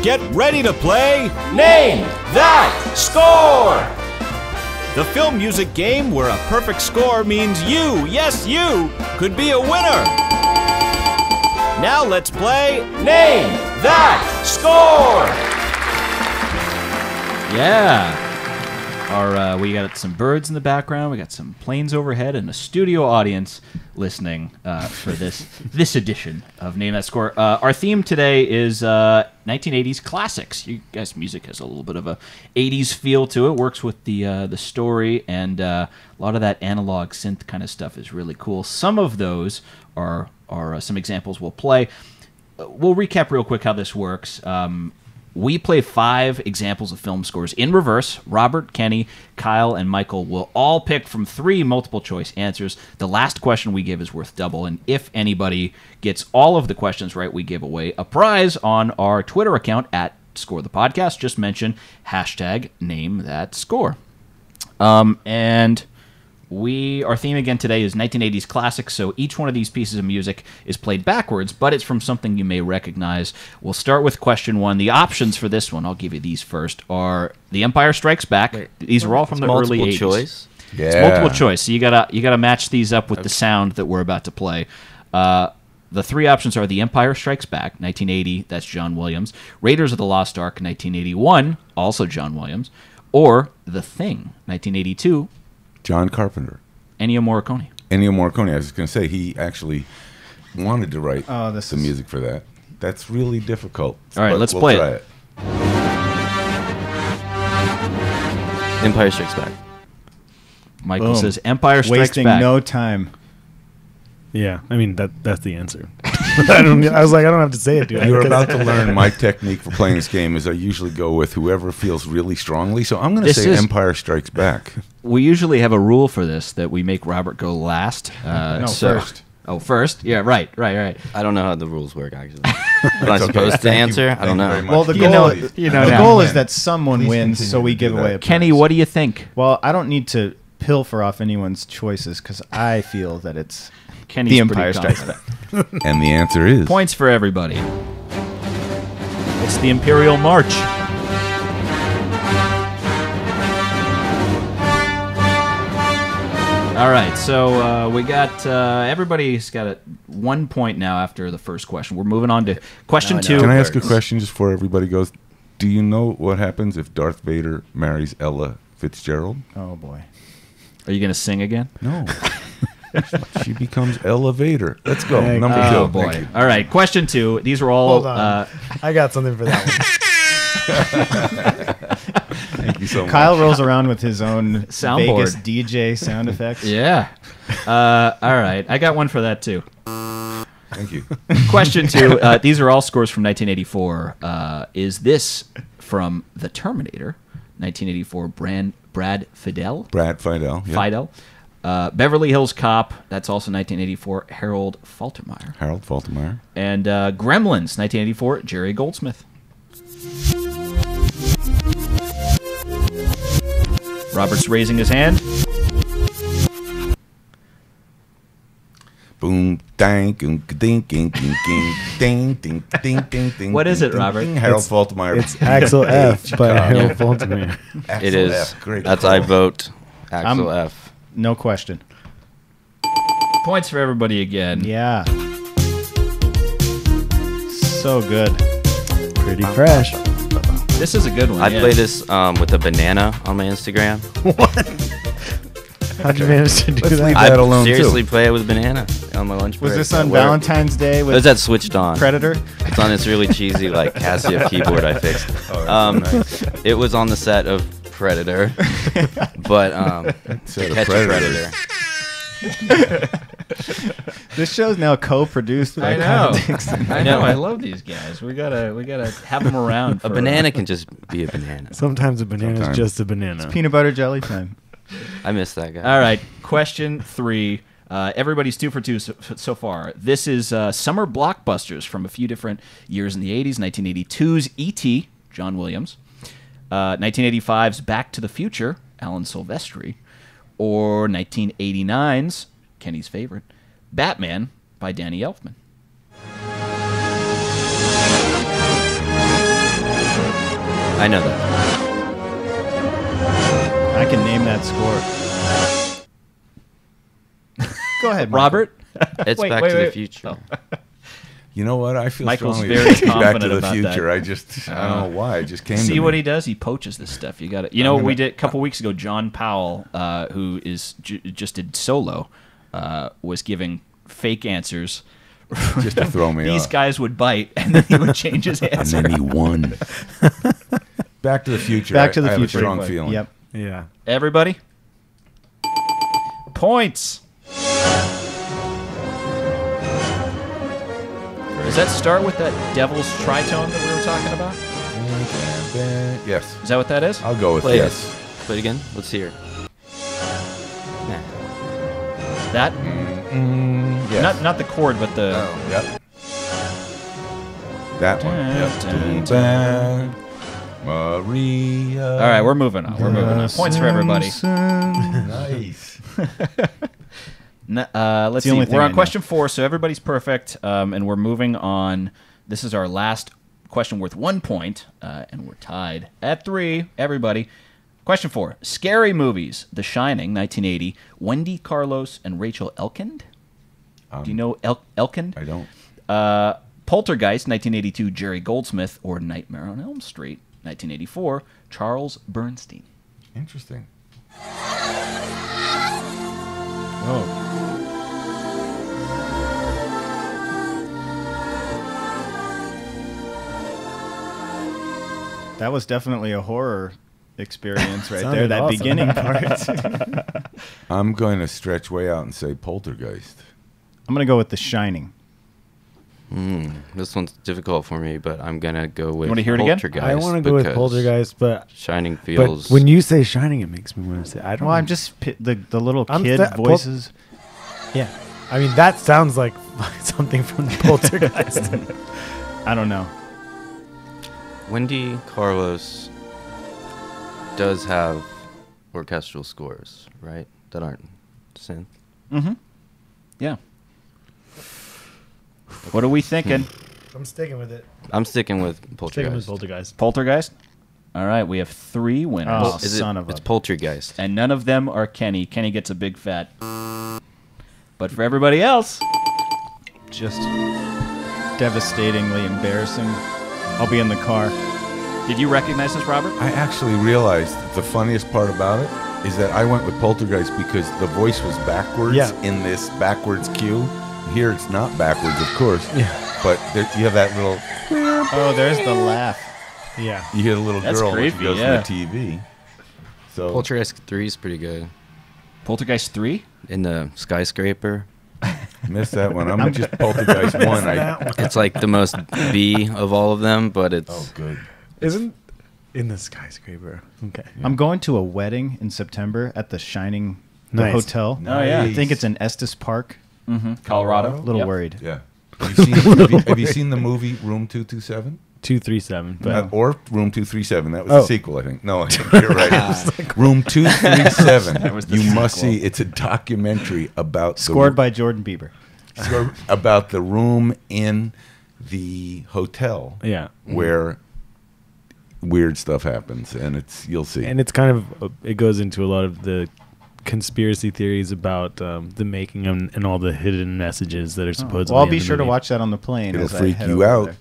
get ready to play Name That Score! The film music game where a perfect score means you, yes you, could be a winner. Now let's play Name That Score! Yeah. We got some birds in the background, we got some planes overhead, and a studio audience listening for this edition of Name That Score. Our theme today is 1980s classics. You guys' music has a little bit of a 80s feel to it. Works with the story, and a lot of that analog synth kind of stuff is really cool. Some of those are some examples we'll play. We'll recap real quick how this works. We play 5 examples of film scores in reverse. Robert, Kenny, Kyle, and Michael will all pick from 3 multiple-choice answers. The last question we give is worth double, and if anybody gets all of the questions right, we give away a prize on our Twitter account at Score the Podcast. Just mention hashtag Name That Score. And our theme again today is 1980s classics, so each one of these pieces of music is played backwards, but it's from something you may recognize. We'll start with question 1. The options for this one, I'll give you these first, are The Empire Strikes Back. Wait, these are all from the early 80s. Choice? Yeah. It's multiple choice, so you gotta match these up with the sound that we're about to play. The 3 options are The Empire Strikes Back, 1980, that's John Williams. Raiders of the Lost Ark, 1981, also John Williams. Or The Thing, 1982, John Carpenter. Ennio Morricone. I was going to say, he actually wanted to write the music for that. That's really difficult. All right, let's play it. Empire Strikes Back. Michael says Empire Strikes Wasting Back. no time. Yeah, I mean, that's the answer. I was like, I don't have to say it, dude. You're about to learn my technique for playing this game is I usually go with whoever feels really strongly. So I'm going to say Empire Strikes Back. We usually have a rule for this that we make Robert go last. First. Oh, first? Yeah, right. I don't know how the rules work, actually. Am I supposed to answer? I don't know. Well, the goal is that someone wins, so we give away a prize. Kenny, what do you think? Well, I don't need to pilfer off anyone's choices because I feel that it's Kenny's The Empire Strikes Back. And the answer is... Points for everybody. It's the Imperial March. All right, so we got... everybody's got 1 point now after the first question. We're moving on to question 2. Can I ask a question just before everybody goes? Do you know what happens if Darth Vader marries Ella Fitzgerald? Oh, boy. Are you going to sing again? No. She becomes elevator. Let's go. Number 2. Oh, boy. All right, question 2. These are all... Hold on. I got something for that one. Thank you so much. Kyle rolls around with his own Soundboard. Vegas DJ sound effects. Yeah. All right, I got one for that, too. Thank you. Question 2. These are all scores from 1984. Is this from The Terminator, 1984, Brad Fidel? Brad Fidel. Yep. Fidel. Beverly Hills Cop, that's also 1984, Harold Faltermeyer. And Gremlins, 1984, Jerry Goldsmith. Robert's raising his hand. Boom, dang, ding, ding, ding, ding, ding, ding, ding, ding. What is it, Robert? Harold Faltermeyer. It's Axel F by Harold Faltermeyer. It is. F. Great. That's I vote Axel F. No question. Points for everybody again. Yeah. So good. Pretty fresh. This is a good one. I play this with a banana on my Instagram. What? How'd you manage to do Let's that? leave I that alone, seriously too. play it with a banana on my lunch break. Was this on at work. Valentine's Day It with was that switched on. Predator? It's on this really cheesy like Casio keyboard I fixed. Oh, that's so nice. It was on the set of Predator, but Set of Catch a Predators. Predator. This show's now co-produced by I Kyle know. Dixon. I know. I love these guys. We gotta have them around. A banana can just be a banana. Sometimes a banana Sometimes. is just a banana. Peanut butter jelly time. I miss that guy. All right, question 3. Everybody's 2 for 2 so far. This is summer blockbusters from a few different years in the 80s. 1982's E.T., John Williams. 1985's Back to the Future, Alan Silvestri. Or 1989's, Kenny's favorite, Batman by Danny Elfman. I know that. I can name that score. Go ahead, Michael. Robert? It's Wait, Back wait, to wait. the Future. You know what? I feel Michael's strongly very it's Back confident to the about Future. that. I don't know why. It just came to See me. what he does? He poaches this stuff. You got it. You know, we did a couple weeks ago. John Powell, who is just did Solo, was giving fake answers Just to throw me These off. guys would bite, and then he would change his And answer. then he won. Back to the Future. Back to the I have Future. a strong feeling. Yep. Yeah. Everybody? Points. Does that start with that devil's tritone that we were talking about? Yes. Is that what that is? I'll go with Play yes. Play it again. Let's hear. Nah. That? Yes. Not the chord, but the... Yep. That one. Dun, Yep. dun, Maria. All right, we're moving on. We're moving on. Points for everybody. Nice. Let's the see. only thing We're I on know. question 4, so everybody's perfect, and we're moving on. This is our last question worth 1 point, and we're tied at 3. Everybody. Question 4. Scary movies. The Shining, 1980. Wendy Carlos and Rachel Elkind. Do you know Elkind? I don't. Poltergeist, 1982. Jerry Goldsmith. Or Nightmare on Elm Street, 1984. Charles Bernstein. Interesting. Oh. That was definitely a horror experience right there. Sounded That awesome. beginning part. I'm going to stretch way out and say Poltergeist. I'm going to go with The Shining. This one's difficult for me, but I'm gonna go with wanna hear it again? Poltergeist. I want to go with because Poltergeist, but Shining feels. when you say Shining, it makes me want to say I don't. Well, I'm just the little I'm kid sta- voices. Yeah, I mean that sounds like something from the Poltergeist. I don't know. Wendy Carlos does have orchestral scores, right? That aren't synth. Mm-hmm. Yeah. What are we thinking? I'm sticking with it. I'm sticking with Sticking with Poltergeist. Poltergeist. Poltergeist? All right, we have 3 winners. Oh, Is it- son of a... It's Poltergeist. And none of them are Kenny. Kenny gets a big fat. But for everybody else, Just devastatingly embarrassing. I'll be in the car. did you recognize this, Robert? I actually realized that the funniest part about it is that I went with Poltergeist because the voice was backwards in this backwards cue. Here it's not backwards, of course. Yeah. But there, you have that little. Oh, there's the laugh. Yeah. You hear the little That's girl when creepy, she goes yeah. to the TV. So Poltergeist 3 is pretty good. Poltergeist 3? In the skyscraper. missed that one. I'm just Poltergeist 1. It's like the most B of all of them, but it's Oh, good. Isn't in the skyscraper? Okay. I'm going to a wedding in September at the Shining Nice. hotel. Oh, yeah. I think it's in Estes Park. Mm-hmm. Colorado. A little Yep. worried. Yeah. Have you seen the movie Room 227? 237. But Or Room 237. That was Oh. the sequel, I think. No, I think you're right. Room 237. That was the You must sequel. see. It's a documentary about Scored by Jordan Bieber. about the room in the hotel yeah. where weird stuff happens, and you'll see. And it's kind of it goes into a lot of the conspiracy theories about the making and all the hidden messages that are supposedly. Well, I'll in be the sure to movie. watch that on the plane. It'll as I freak head you over out. there.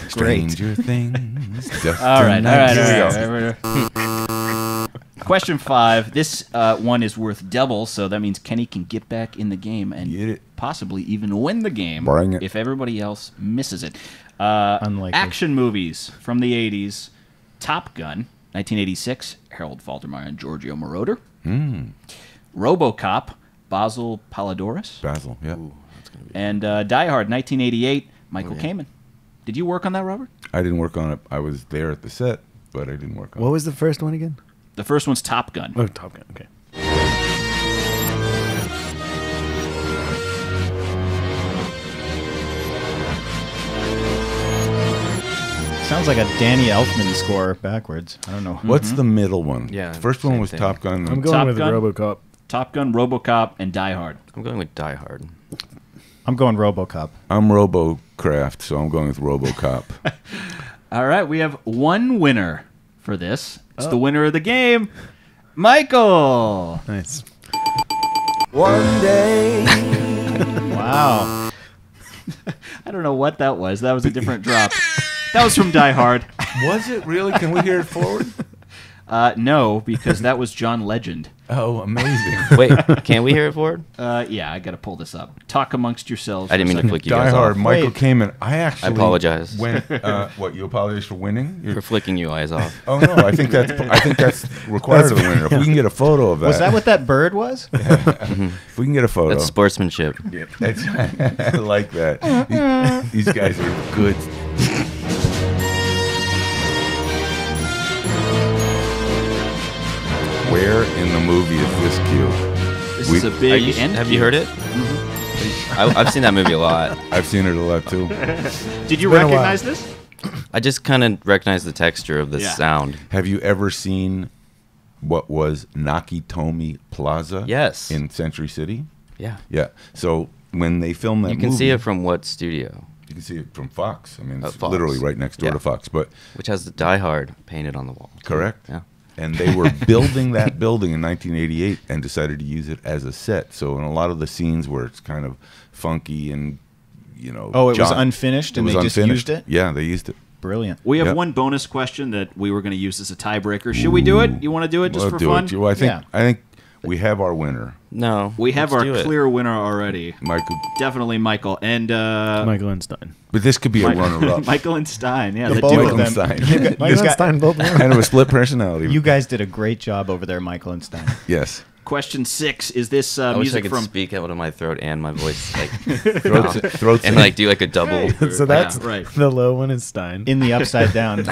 Stranger things. Just All right, all right, tonight. all right. Question 5. This one is worth double, so that means Kenny can get back in the game and Get it. possibly even win the game Bring it. if everybody else misses it. Unlikely. Action movies from the 80s. Top Gun, 1986. Harold Faltermeyer and Giorgio Moroder. RoboCop, Basil Palladores. Basil, yeah. And Die Hard, 1988. Michael Kamen. Did you work on that, Robert? I didn't work on it. I was there at the set, but I didn't work on What it. was the first one again? The first one's Top Gun. Oh, Top Gun. Okay. Sounds like a Danny Elfman score backwards. I don't know. What's the middle one? Yeah, The first one same was thing. Top Gun. I'm going Top with Gun? RoboCop. Top Gun, RoboCop, and Die Hard. I'm going with Die Hard. I'm going RoboCop. I'm Kraft, so I'm going with RoboCop. All right, we have one winner for this. It's the winner of the game, Michael. Nice. One day. Wow. I don't know what that was. That was a different drop. That was from Die Hard. Was it really? Can we hear it forward? No, because that was John Legend. Oh, amazing. Wait, can we hear it forward? Yeah, I got to pull this up. Talk amongst yourselves. I didn't mean to flick you Die guys Hard. off. Michael Wait. came in. I actually apologize. Went, what? You apologize for winning? For flicking you guys off. Oh no! I think that's required of the winner. If we can get a photo of that. Was that what that bird was? If we can get a photo. That's sportsmanship. Yeah, I like that. These guys are good. Where in the movie is this cue? This is a big end. Have you heard it? I've seen that movie a lot. I've seen it a lot too. Did you been a recognize this? I just kind of recognize the texture of the Yeah. sound. Have you ever seen what was Nakatomi Plaza? Yes. In Century City. Yeah. Yeah. So when they filmed that You can movie, see it from what studio? You can see it from Fox. I mean, it's Fox. literally right next door Yeah. to Fox. But Which has the Die Hard painted on the wall. correct. Yeah. And they were building that building in 1988 and decided to use it as a set. So in a lot of the scenes where it's kind of funky and, you know, Oh, it was unfinished and it was they just unfinished. used it? Yeah, they used it. Brilliant. We have Yep. one bonus question that we were going to use as a tiebreaker. Should we do it? You want to do it just We'll for do fun? it. Well, Yeah. I think we have our winner, No. We have let's our do it. clear winner already. Michael. Definitely Michael. And Michael and Stein. But this could be a runner-up. Michael and Stein. Yeah, The the both duo. of them. Stein. Michael guys- and Stein both won. Kind of a split personality. You guys did a great job over there, Michael and Stein. Yes. Question 6. Is this I wish I music could from... speak out of my throat and my voice, like, Throat and like do like a double. So that's right. the low one is Stein. In the upside down.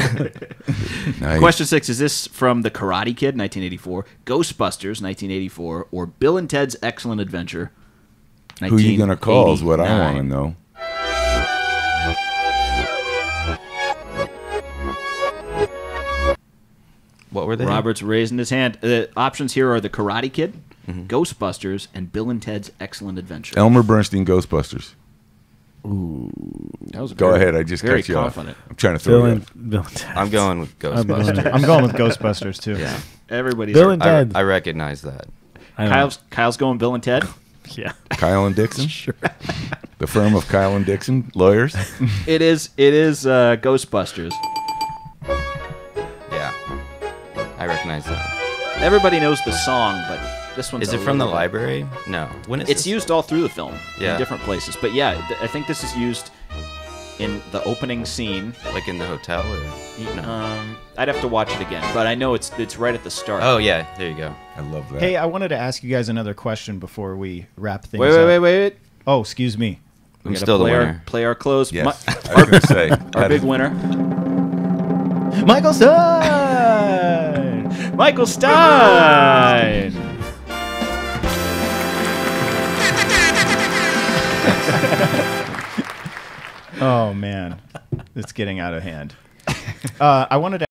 Nice. Question 6. Is this from The Karate Kid, 1984, Ghostbusters, 1984, or Bill and Ted's Excellent Adventure, Who you gonna call is what I want to 1989? know. What were they? Robert's raising his hand. The options here are The Karate Kid, Mm-hmm. Ghostbusters, and Bill and Ted's Excellent Adventure. Elmer Bernstein, Ghostbusters. That was Go very- ahead. I just very cut you confident. off. I'm trying to throw Bill you and off. Bill and Ted. I'm going with I'm going Ghostbusters. I'm going with Ghostbusters, too. Yeah. Everybody's Bill and Ted. I recognize that. I don't know. Kyle's going Bill and Ted. Yeah. Kyle and Dixon. The firm of Kyle and Dixon lawyers. It is Ghostbusters. Yeah. I recognize that. Everybody knows the song, but this one's Is a it from the little bit- library? No. When is It's this? used all through the film Yeah. in different places. But yeah, I think this is used in the opening scene. Like in the hotel or no? I'd have to watch it again, but I know it's right at the start. Oh yeah, there you go. I love that. Hey, I wanted to ask you guys another question before we wrap things wait, up. wait. Oh, excuse me. I'm gotta still the play our- winner. Play our close. Yes. I was going to say. Our big winner, Michael Stein! Michael Stein. Oh, man. It's getting out of hand. I wanted to